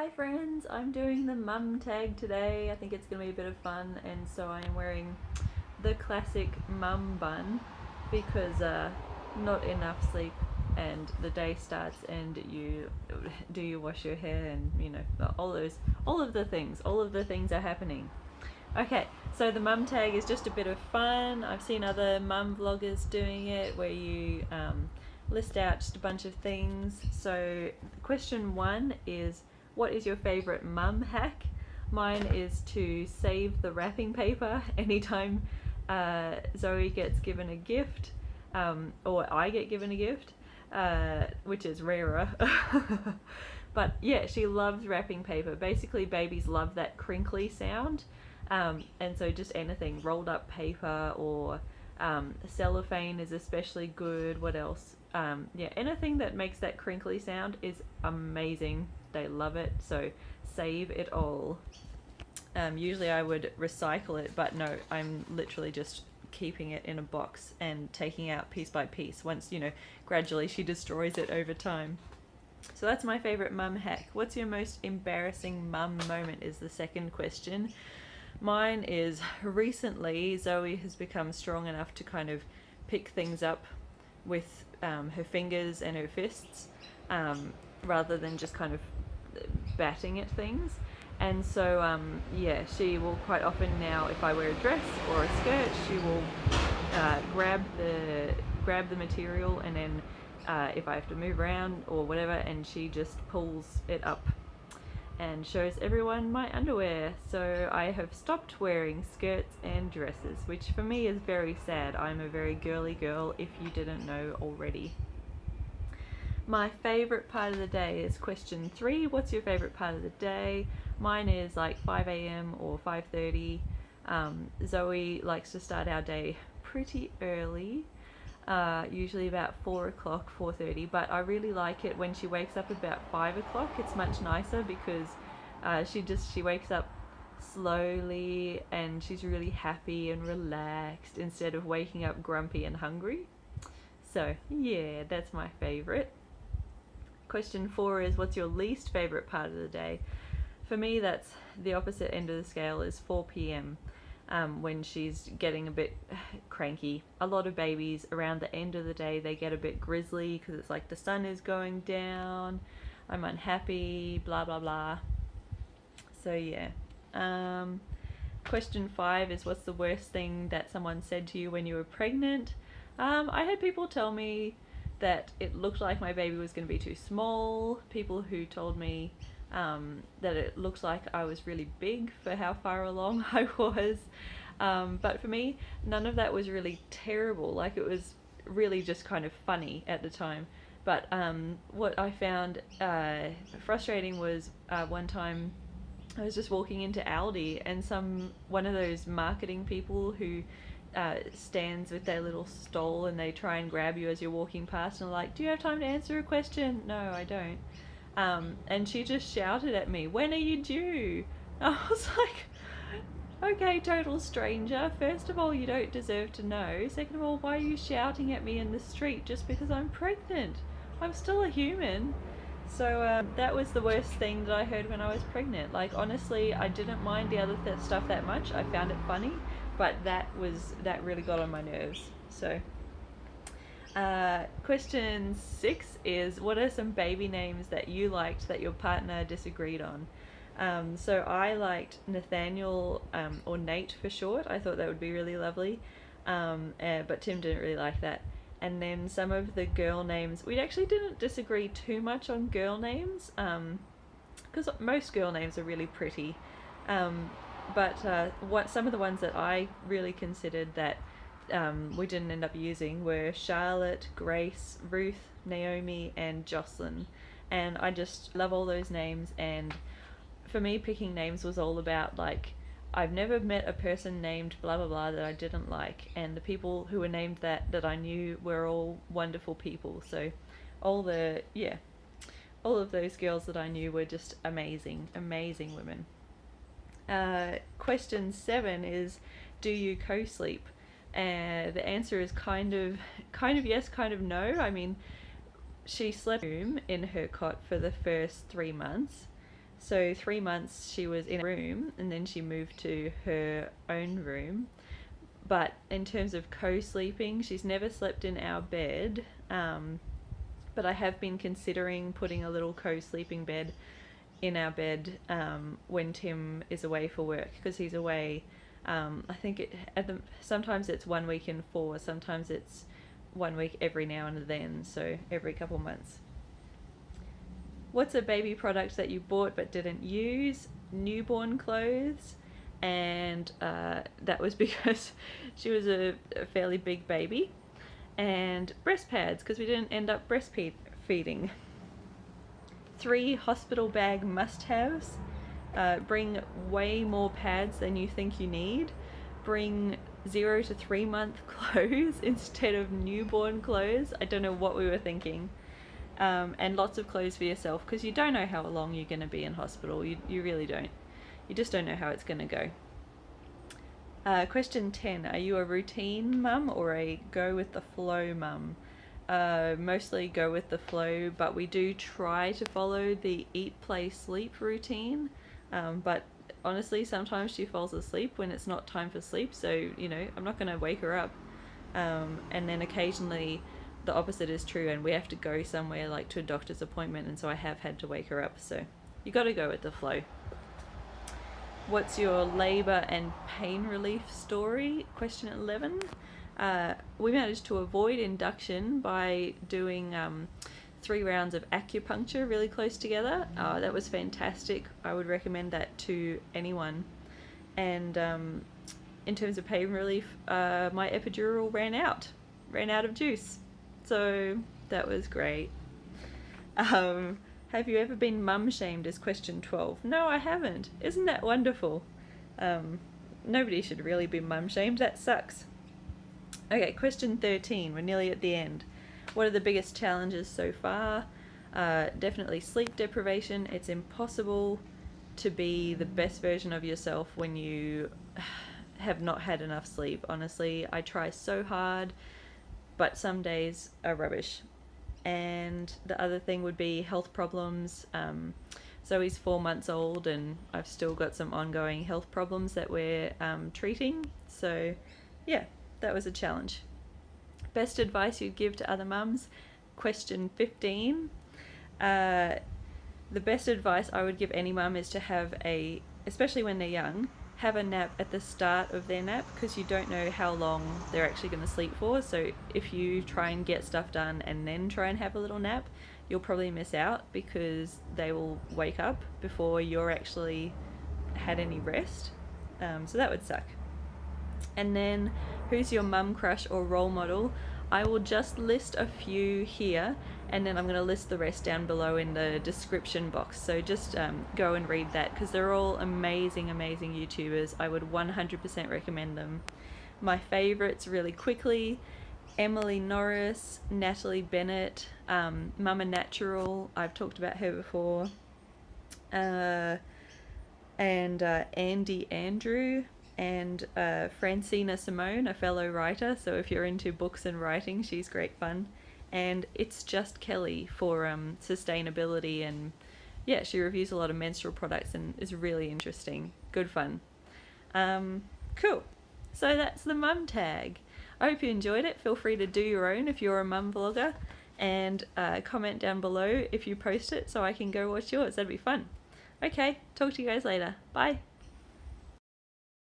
Hi friends, I'm doing the mum tag today. I think it's going to be a bit of fun, and so I am wearing the classic mum bun because not enough sleep and the day starts and you wash your hair and all of the things are happening. Okay, so the mum tag is just a bit of fun. I've seen other mum vloggers doing it where you list out just a bunch of things. So question 1 is, what is your favorite mum hack? Mine is to save the wrapping paper anytime Zoe gets given a gift, or I get given a gift, which is rarer. But yeah, she loves wrapping paper. Basically, babies love that crinkly sound, and so just anything, rolled up paper or cellophane is especially good. What else? Yeah, anything that makes that crinkly sound is amazing. They love it, so save it all. Usually I would recycle it, but no, I'm literally just keeping it in a box and taking out piece by piece once, gradually she destroys it over time. So that's my favorite mum hack. What's your most embarrassing mum moment is the second question. Mine is, recently Zoe has become strong enough to kind of pick things up with her fingers and her fists, rather than just kind of batting at things. And so yeah, she will quite often now, if I wear a dress or a skirt, she will grab the material, and then if I have to move around or whatever, and she just pulls it up and shows everyone my underwear. So I have stopped wearing skirts and dresses, which for me is very sad. I'm a very girly girl, if you didn't know already. My favorite part of the day is question 3. What's your favorite part of the day? Mine is like 5 a.m. or 5:30. Zoe likes to start our day pretty early, usually about 4 o'clock, 4:30, but I really like it when she wakes up about 5 o'clock. It's much nicer because she wakes up slowly and she's really happy and relaxed instead of waking up grumpy and hungry. So yeah, that's my favorite. Question 4 is, what's your least favorite part of the day? For me, that's the opposite end of the scale, is 4 p.m. When she's getting a bit cranky. A lot of babies around the end of the day, they get a bit grizzly because it's like the sun is going down, I'm unhappy, blah blah blah. So yeah. Question 5 is, what's the worst thing that someone said to you when you were pregnant? I had people tell me that it looked like my baby was going to be too small. People who told me that it looked like I was really big for how far along I was. But for me, none of that was really terrible. Like, it was really just kind of funny at the time. But what I found frustrating was one time I was just walking into Aldi, and one of those marketing people who stands with their little stall and they try and grab you as you're walking past and are like, do you have time to answer a question? No, I don't. And she just shouted at me, when are you due? I was like, okay, total stranger. First of all, you don't deserve to know. Second of all, why are you shouting at me in the street just because I'm pregnant? I'm still a human. So that was the worst thing that I heard when I was pregnant. Like, honestly, I didn't mind the other stuff that much. I found it funny, but that really got on my nerves. So question 6 is, what are some baby names that you liked that your partner disagreed on? So I liked Nathaniel, or Nate for short. I thought that would be really lovely, but Tim didn't really like that. And then some of the girl names, we actually didn't disagree too much on girl names, because most girl names are really pretty. But some of the ones that I really considered that we didn't end up using were Charlotte, Grace, Ruth, Naomi, and Jocelyn. And I just love all those names, and for me, picking names was all about, like, I've never met a person named blah blah blah that I didn't like, and the people who were named that I knew were all wonderful people. So all of those girls that I knew were just amazing women. Question 7 is, do you co-sleep? The answer is kind of yes, kind of no. I mean, she slept in her cot for the first 3 months, So 3 months she was in a room, and then she moved to her own room. But in terms of co-sleeping, she's never slept in our bed. But I have been considering putting a little co-sleeping bed in our bed when Tim is away for work, because he's away. I think sometimes it's 1 week in 4, sometimes it's 1 week every now and then, so every couple months. What's a baby product that you bought but didn't use? Newborn clothes, and that was because she was a fairly big baby. And breast pads, because we didn't end up breastfeeding. 3 hospital bag must-haves. Bring way more pads than you think you need. Bring 0 to 3 month clothes instead of newborn clothes. I don't know what we were thinking. And lots of clothes for yourself, because you don't know how long you're going to be in hospital. You really don't. You just don't know how it's going to go. Question 10. Are you a routine mum or a go with the flow mum? Mostly go with the flow, but we do try to follow the eat, play, sleep routine. But honestly, sometimes she falls asleep when it's not time for sleep, so, I'm not going to wake her up. And then occasionally the opposite is true, and we have to go somewhere, like to a doctor's appointment, and so I have had to wake her up. So you got to go with the flow. What's your labour and pain relief story? Question 11. We managed to avoid induction by doing 3 rounds of acupuncture really close together. That was fantastic. I would recommend that to anyone. And in terms of pain relief, my epidural ran out of juice. So that was great. Have you ever been mum shamed is question 12. No, I haven't. Isn't that wonderful? Nobody should really be mum shamed. That sucks. Okay, question 13. We're nearly at the end. What are the biggest challenges so far? Definitely sleep deprivation. It's impossible to be the best version of yourself when you have not had enough sleep. Honestly, I try so hard, but some days are rubbish. And the other thing would be health problems. Zoe's 4 months old, and I've still got some ongoing health problems that we're treating. So yeah, that was a challenge. Best advice you'd give to other mums? Question 15. The best advice I would give any mum is to have especially when they're young, have a nap at the start of their nap, because you don't know how long they're actually going to sleep for. So if you try and get stuff done and then try and have a little nap, you'll probably miss out, because they will wake up before you're actually had any rest. So that would suck. And then, who's your mum crush or role model? I will just list a few here, and then I'm going to list the rest down below in the description box. So just go and read that, because they're all amazing, amazing YouTubers. I would 100% recommend them. My favourites, really quickly: Emily Norris, Natalie, Bennett, Mama Natural, I've talked about her before, and Andi Andrew, and Francina Simone, a fellow writer. So if you're into books and writing, she's great fun. And It's Just Kelly for sustainability, and yeah, she reviews a lot of menstrual products and is really interesting. Good fun. Cool. So that's the mum tag. I hope you enjoyed it. Feel free to do your own if you're a mum vlogger, and comment down below if you post it so I can go watch yours. That'd be fun. Okay, talk to you guys later. Bye.